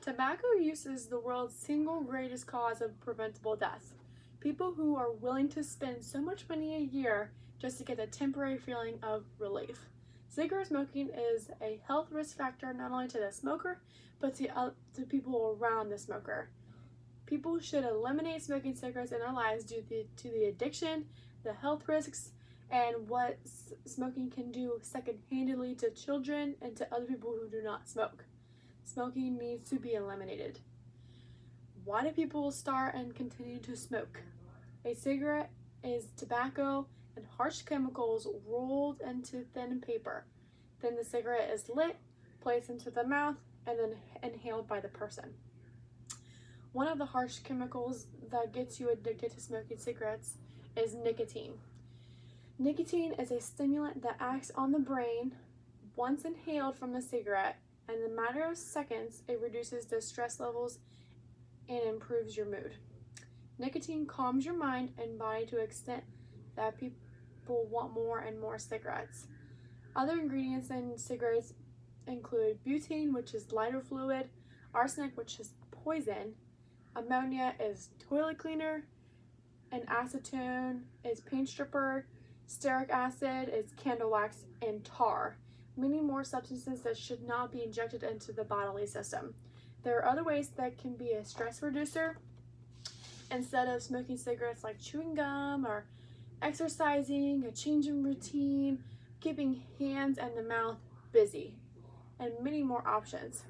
Tobacco use is the world's single greatest cause of preventable death. People who are willing to spend so much money a year just to get a temporary feeling of relief. Cigarette smoking is a health risk factor not only to the smoker, but to people around the smoker. People should eliminate smoking cigarettes in their lives due to the addiction, the health risks, and what smoking can do second-handedly to children and to other people who do not smoke. Smoking needs to be eliminated. Why do people start and continue to smoke? A cigarette is tobacco and harsh chemicals rolled into thin paper. Then the cigarette is lit, placed into the mouth, and then inhaled by the person. One of the harsh chemicals that gets you addicted to smoking cigarettes is nicotine. Nicotine is a stimulant that acts on the brain once inhaled from the cigarette. In a matter of seconds, it reduces the stress levels and improves your mood. Nicotine calms your mind and body to an extent that people want more and more cigarettes. Other ingredients in cigarettes include butane, which is lighter fluid, arsenic, which is poison, ammonia is toilet cleaner, and acetone is paint stripper, stearic acid is candle wax, and tar. Many more substances that should not be injected into the bodily system. There are other ways that can be a stress reducer. Instead of smoking cigarettes, like chewing gum or exercising, a change in routine, keeping hands and the mouth busy, and many more options.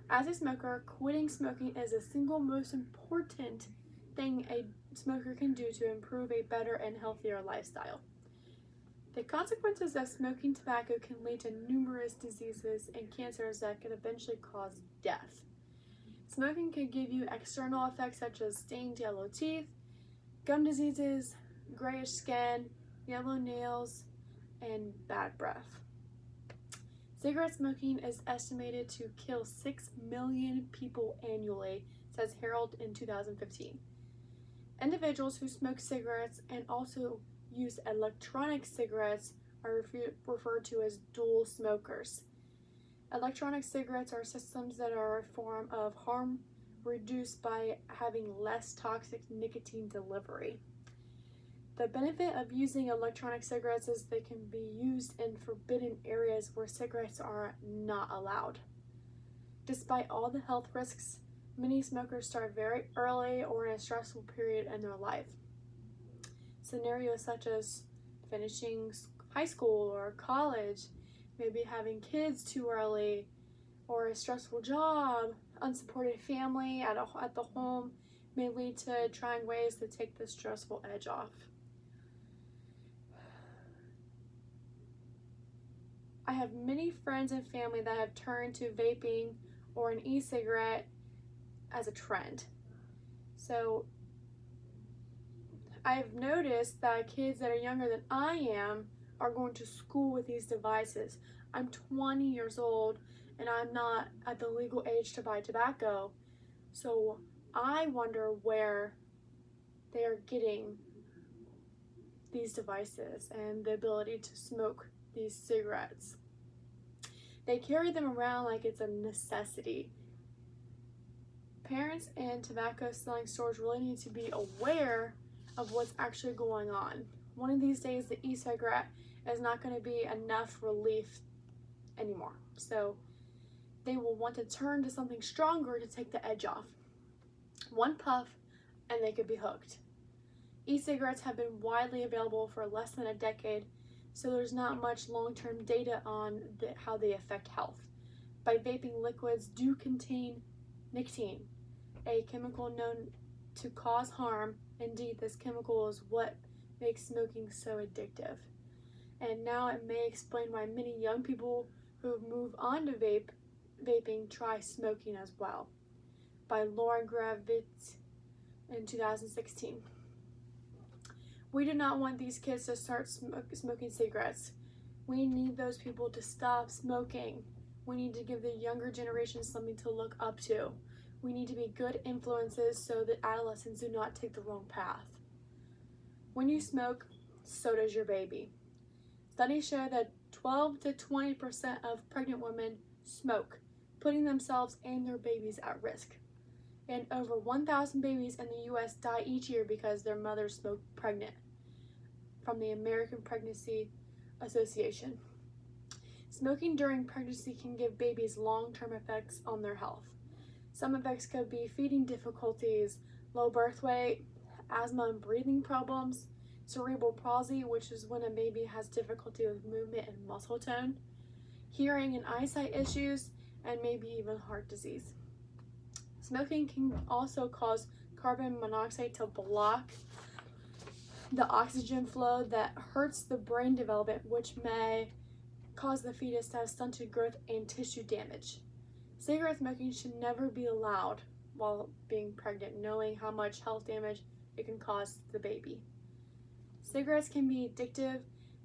As a smoker, quitting smoking is the single most important thing a smoker can do to improve a better and healthier lifestyle. The consequences of smoking tobacco can lead to numerous diseases and cancers that could eventually cause death. Smoking could give you external effects such as stained yellow teeth, gum diseases, grayish skin, yellow nails, and bad breath. Cigarette smoking is estimated to kill 6 million people annually, says Herald in 2015. Individuals who smoke cigarettes and also use electronic cigarettes are referred to as dual smokers. Electronic cigarettes are systems that are a form of harm reduced by having less toxic nicotine delivery. The benefit of using electronic cigarettes is they can be used in forbidden areas where cigarettes are not allowed. Despite all the health risks, many smokers start very early or in a stressful period in their life. Scenarios such as finishing high school or college, maybe having kids too early, or a stressful job, unsupported family at the home may lead to trying ways to take the stressful edge off. I have many friends and family that have turned to vaping or an e-cigarette as a trend. So I've noticed that kids that are younger than I am are going to school with these devices. I'm 20 years old and I'm not at the legal age to buy tobacco. So I wonder where they are getting these devices and the ability to smoke these cigarettes. They carry them around like it's a necessity. Parents and tobacco selling stores really need to be aware of what's actually going on. One of these days, the e-cigarette is not going to be enough relief anymore. So they will want to turn to something stronger to take the edge off. One puff and they could be hooked. E-cigarettes have been widely available for less than a decade, so there's not much long-term data on how they affect health. By vaping, liquids do contain nicotine, a chemical known to cause harm. Indeed, this chemical is what makes smoking so addictive. And now it may explain why many young people who move on to vaping try smoking as well. By Lauren Gravitz in 2016. We do not want these kids to start smoking cigarettes. We need those people to stop smoking. We need to give the younger generation something to look up to. We need to be good influences so that adolescents do not take the wrong path. When you smoke, so does your baby. Studies show that 12 to 20% of pregnant women smoke. putting themselves and their babies at risk. And over 1,000 babies in the U.S. die each year because their mothers smoke pregnant, from the American Pregnancy Association. Smoking during pregnancy can give babies long-term effects on their health. Some effects could be feeding difficulties, low birth weight, asthma and breathing problems, cerebral palsy, which is when a baby has difficulty with movement and muscle tone, hearing and eyesight issues, and maybe even heart disease. Smoking can also cause carbon monoxide to block the oxygen flow that hurts the brain development, which may cause the fetus to have stunted growth and tissue damage. Cigarette smoking should never be allowed while being pregnant, knowing how much health damage it can cause the baby. Cigarettes can be addictive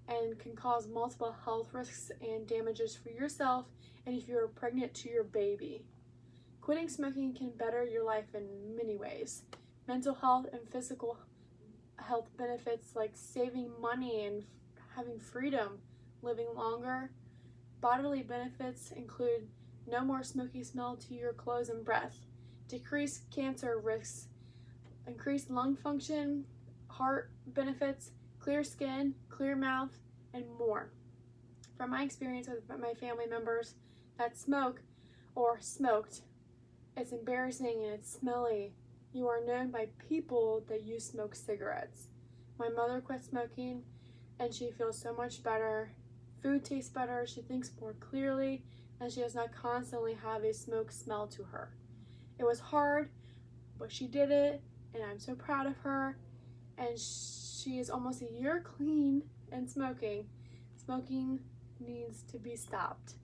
and can cause multiple health risks and damages for yourself and if you're pregnant to your baby. Quitting smoking can better your life in many ways. Mental health and physical health benefits like saving money and having freedom, living longer. Bodily benefits include no more smoky smell to your clothes and breath, decreased cancer risks, increased lung function, heart benefits, clear skin, clear mouth, and more. From my experience with my family members that smoke or smoked, it's embarrassing and it's smelly. You are known by people that you smoke cigarettes. My mother quit smoking and she feels so much better. Food tastes better, she thinks more clearly, and she does not constantly have a smoke smell to her. It was hard, but she did it, and I'm so proud of her. And she is almost a year clean and smoking. Smoking needs to be stopped.